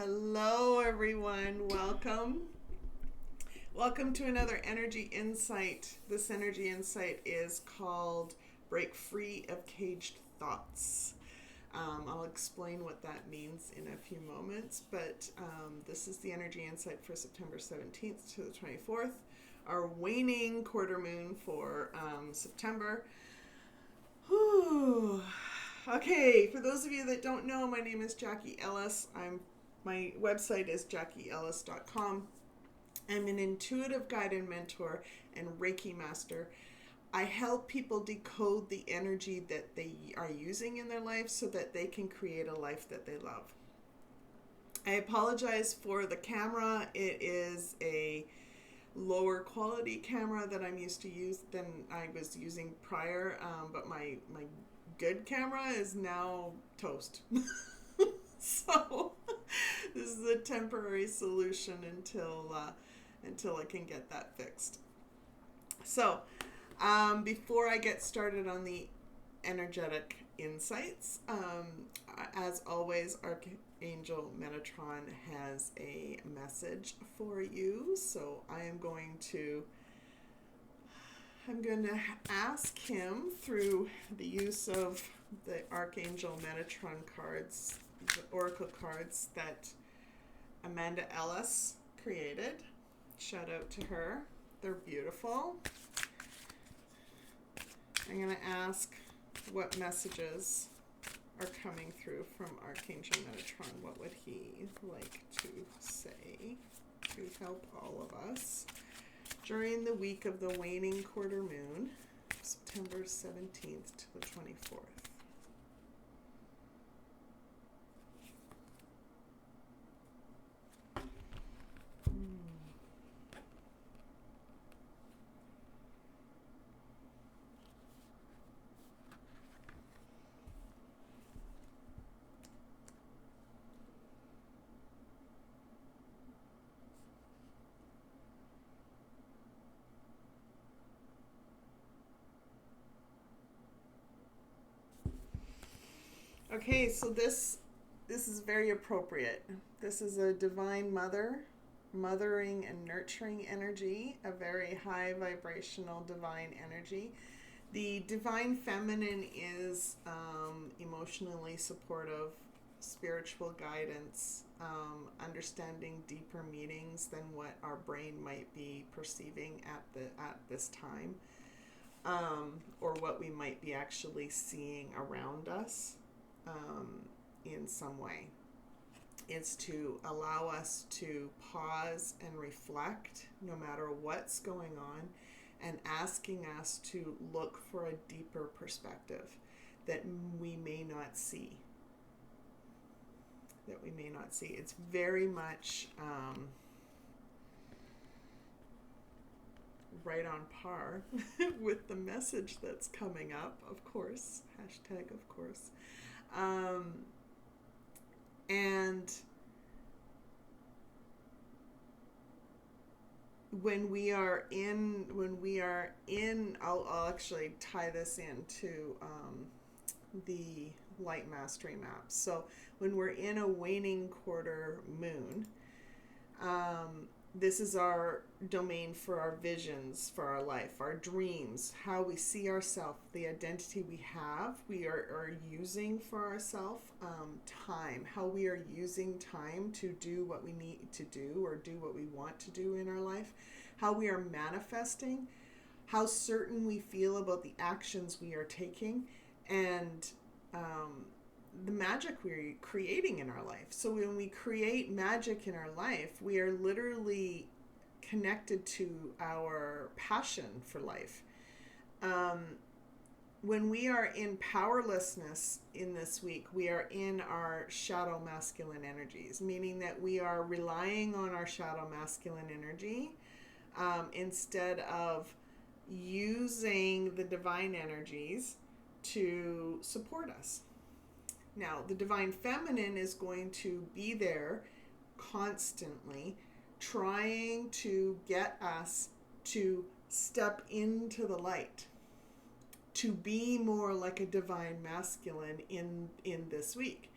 Hello, everyone. Welcome. Welcome to another energy insight. This energy insight is called Break Free of Caged Thoughts. I'll explain what that means in a few moments, but this is the energy insight for September 17th to the 24th, our waning quarter moon for September. Whew. Okay, for those of you that don't know, my name is Jackie Ellis. My website is jackieellis.com. I'm an intuitive guide and mentor and Reiki master. I help people decode the energy that they are using in their life so that they can create a life that they love. I apologize for the camera. It is a lower quality camera that I'm used to use than I was using prior, but my good camera is now toast. So this is a temporary solution until I can get that fixed. So before I get started on the energetic insights, as always, Archangel Metatron has a message for you. So I'm going to ask him through the use of the Archangel Metatron cards, the oracle cards that Amanda Ellis created. Shout out to her. They're beautiful. I'm going to ask what messages are coming through from Archangel Metatron. What would he like to say to help all of us during the week of the waning quarter moon, September 17th to the 24th? Okay, so this is very appropriate. This is a divine mother, mothering and nurturing energy, a very high vibrational divine energy. The divine feminine is emotionally supportive, spiritual guidance, understanding deeper meanings than what our brain might be perceiving at this time, or what we might be actually seeing around us. In some way. It's to allow us to pause and reflect no matter what's going on, and asking us to look for a deeper perspective that we may not see. It's very much right on par with the message that's coming up, of course. Hashtag, of course. And when we are in, I'll actually tie this into the light mastery map. So when we're in a waning quarter moon, this is our domain for our visions for our life, our dreams, how we see ourselves, the identity we are using for ourselves, time, how we are using time to do what we need to do or do what we want to do in our life, how we are manifesting, how certain we feel about the actions we are taking, and the magic we're creating in our life. So when we create magic in our life, we are literally connected to our passion for life. When we are in powerlessness in this week, we are in our shadow masculine energies, meaning that we are relying on our shadow masculine energy instead of using the divine energies to support us. Now, the divine feminine is going to be there constantly, trying to get us to step into the light, to be more like a divine masculine in this week.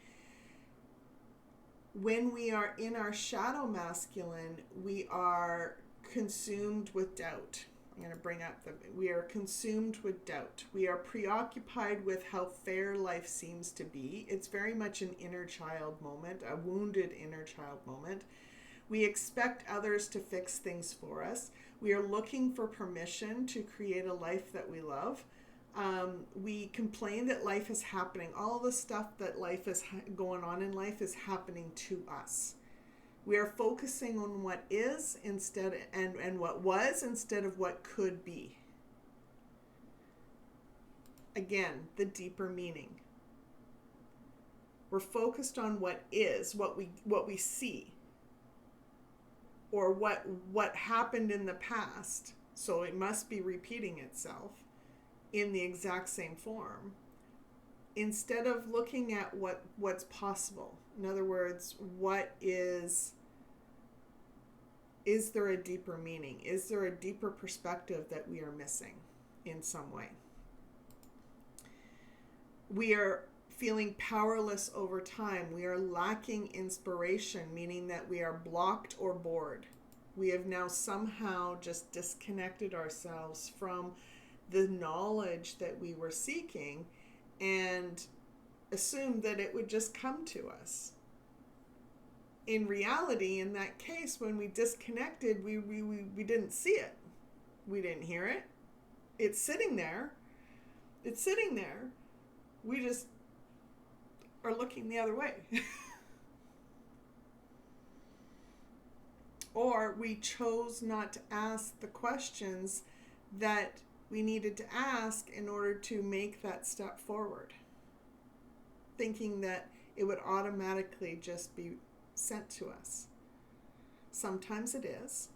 When we are in our shadow masculine, we are consumed with doubt. I'm going to bring up we are consumed with doubt. We are preoccupied with how fair life seems to be. It's very much an inner child moment, a wounded inner child moment. We expect others to fix things for us. We are looking for permission to create a life that we love. We complain that life is happening. All the stuff that life is going on in life is happening to us. We are focusing on what is instead and what was instead of what could be. Again, the deeper meaning. We're focused on what is, what we see, or what happened in the past. So it must be repeating itself in the exact same form, instead of looking at what's possible. In other words, is there a deeper meaning? Is there a deeper perspective that we are missing in some way? We are feeling powerless over time. We are lacking inspiration, meaning that we are blocked or bored. We have now somehow just disconnected ourselves from the knowledge that we were seeking and assumed that it would just come to us. In reality, in that case, when we disconnected, we didn't see it. We didn't hear it. It's sitting there. It's sitting there. We just are looking the other way. Or we chose not to ask the questions that we needed to ask in order to make that step forward, thinking that it would automatically just be sent to us. Sometimes it is.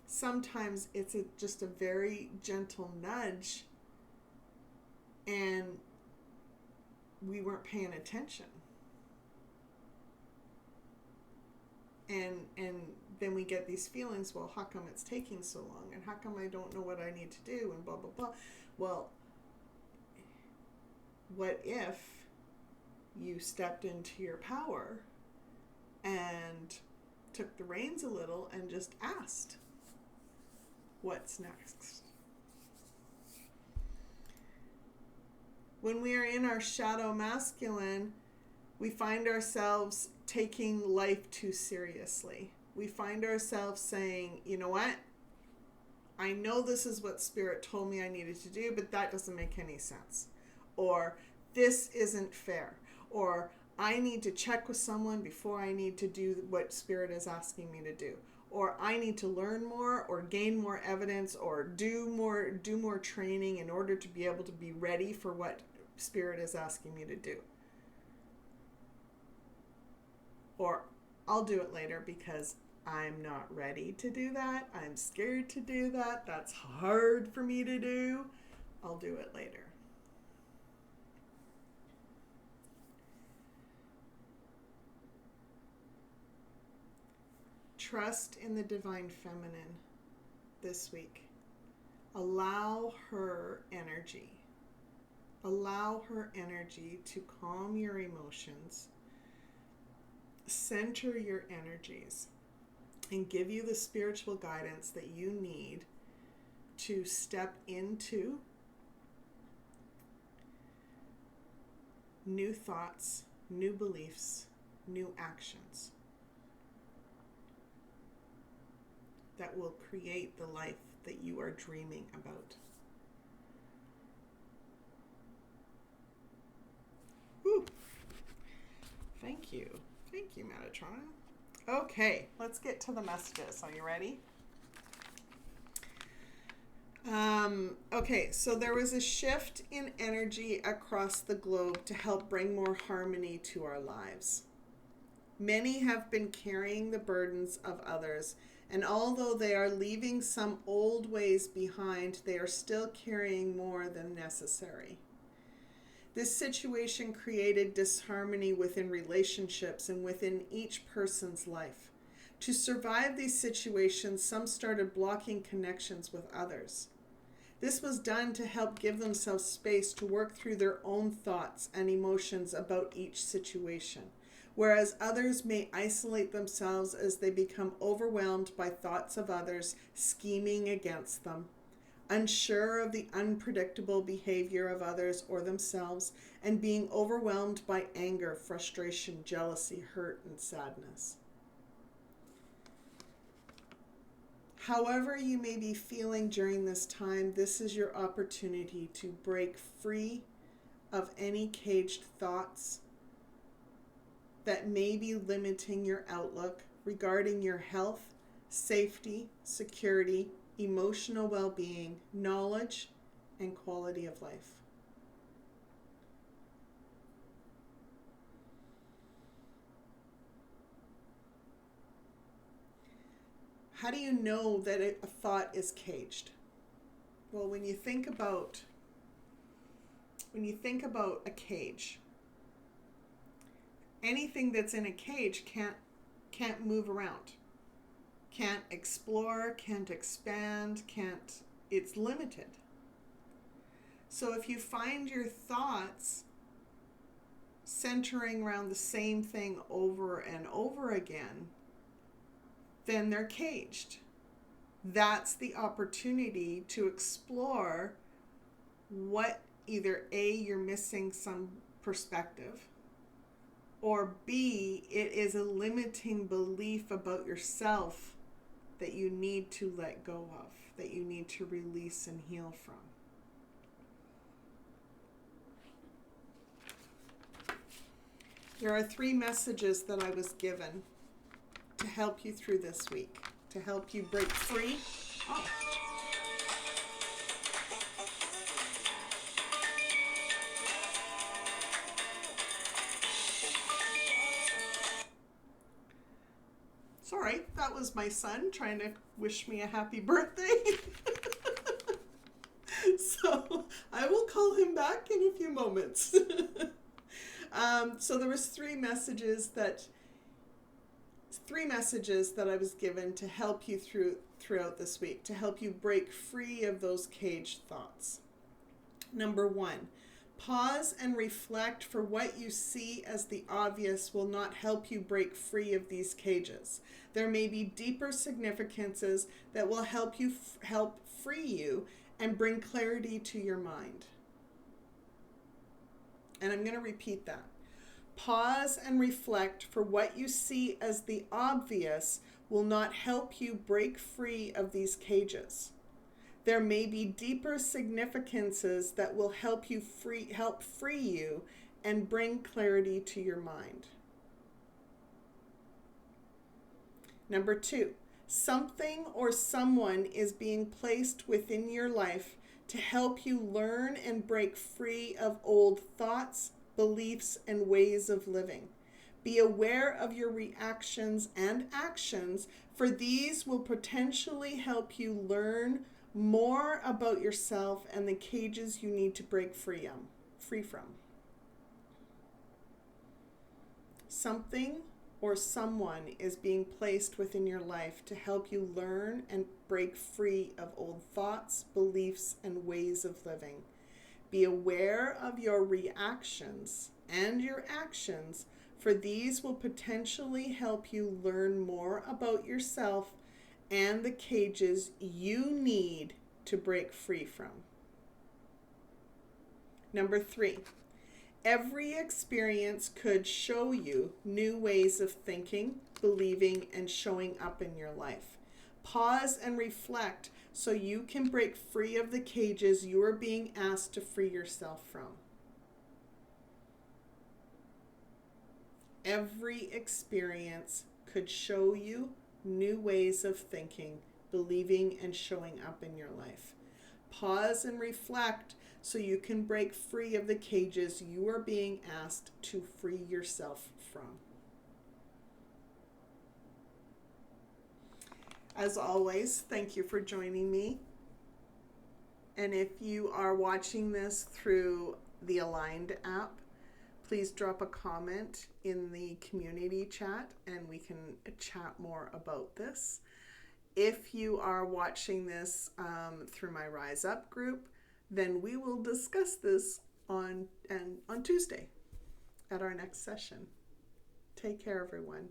Sometimes it's just a very gentle nudge and we weren't paying attention. And then we get these feelings, well, how come it's taking so long? And how come I don't know what I need to do? And blah, blah, blah. Well, what if you stepped into your power and took the reins a little and just asked, what's next? When we are in our shadow masculine, we find ourselves taking life too seriously. We find ourselves saying, you know what? I know this is what Spirit told me I needed to do, but that doesn't make any sense. Or this isn't fair. Or I need to check with someone before I need to do what Spirit is asking me to do. Or I need to learn more or gain more evidence or do more training in order to be able to be ready for what Spirit is asking me to do. Or I'll do it later because I'm not ready to do that. I'm scared to do that. That's hard for me to do. I'll do it later. Trust in the Divine Feminine this week. Allow her energy. Allow her energy to calm your emotions, center your energies, and give you the spiritual guidance that you need to step into new thoughts, new beliefs, new actions that will create the life that you are dreaming about. Woo. Thank you. Thank you, Metatron. Okay, let's get to the messages. Are you ready? Okay, so there was a shift in energy across the globe to help bring more harmony to our lives. Many have been carrying the burdens of others, and although they are leaving some old ways behind, they are still carrying more than necessary. This situation created disharmony within relationships and within each person's life. To survive these situations, some started blocking connections with others. This was done to help give themselves space to work through their own thoughts and emotions about each situation, whereas others may isolate themselves as they become overwhelmed by thoughts of others scheming against them, unsure of the unpredictable behavior of others or themselves, and being overwhelmed by anger, frustration, jealousy, hurt, and sadness. However you may be feeling during this time, this is your opportunity to break free of any caged thoughts that may be limiting your outlook regarding your health, safety, security, emotional well-being, knowledge, and quality of life. How do you know that a thought is caged? Well, when you think about a cage, anything that's in a cage can't move around, can't explore, can't expand, it's limited. So if you find your thoughts centering around the same thing over and over again, then they're caged. That's the opportunity to explore what either A, you're missing some perspective, or B, it is a limiting belief about yourself that you need to let go of, that you need to release and heal from. There are 3 messages that I was given to help you through this week, to help you break free. Oh. Sorry, that was my son trying to wish me a happy birthday. So I will call him back in a few moments. So there was 3 messages that I was given to help you throughout this week, to help you break free of those caged thoughts. Number 1, pause and reflect, for what you see as the obvious will not help you break free of these cages. There may be deeper significances that will help free you and bring clarity to your mind. And I'm going to repeat that. Pause and reflect, for what you see as the obvious will not help you break free of these cages. There may be deeper significances that will help free you and bring clarity to your mind. Number 2, something or someone is being placed within your life to help you learn and break free of old thoughts, beliefs, and ways of living. Be aware of your reactions and actions, for these will potentially help you learn more about yourself and the cages you need to break free from. Something or someone is being placed within your life to help you learn and break free of old thoughts, beliefs, and ways of living. Be aware of your reactions and your actions, for these will potentially help you learn more about yourself and the cages you need to break free from. Number 3, every experience could show you new ways of thinking, believing, and showing up in your life. Pause and reflect so you can break free of the cages you are being asked to free yourself from. Every experience could show you new ways of thinking, believing, and showing up in your life. Pause and reflect so you can break free of the cages you are being asked to free yourself from. As always, thank you for joining me. And if you are watching this through the Aligned app, please drop a comment in the community chat and we can chat more about this. If you are watching this through my Rise Up group, then we will discuss this on Tuesday at our next session. Take care, everyone.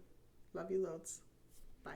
Love you loads. Bye.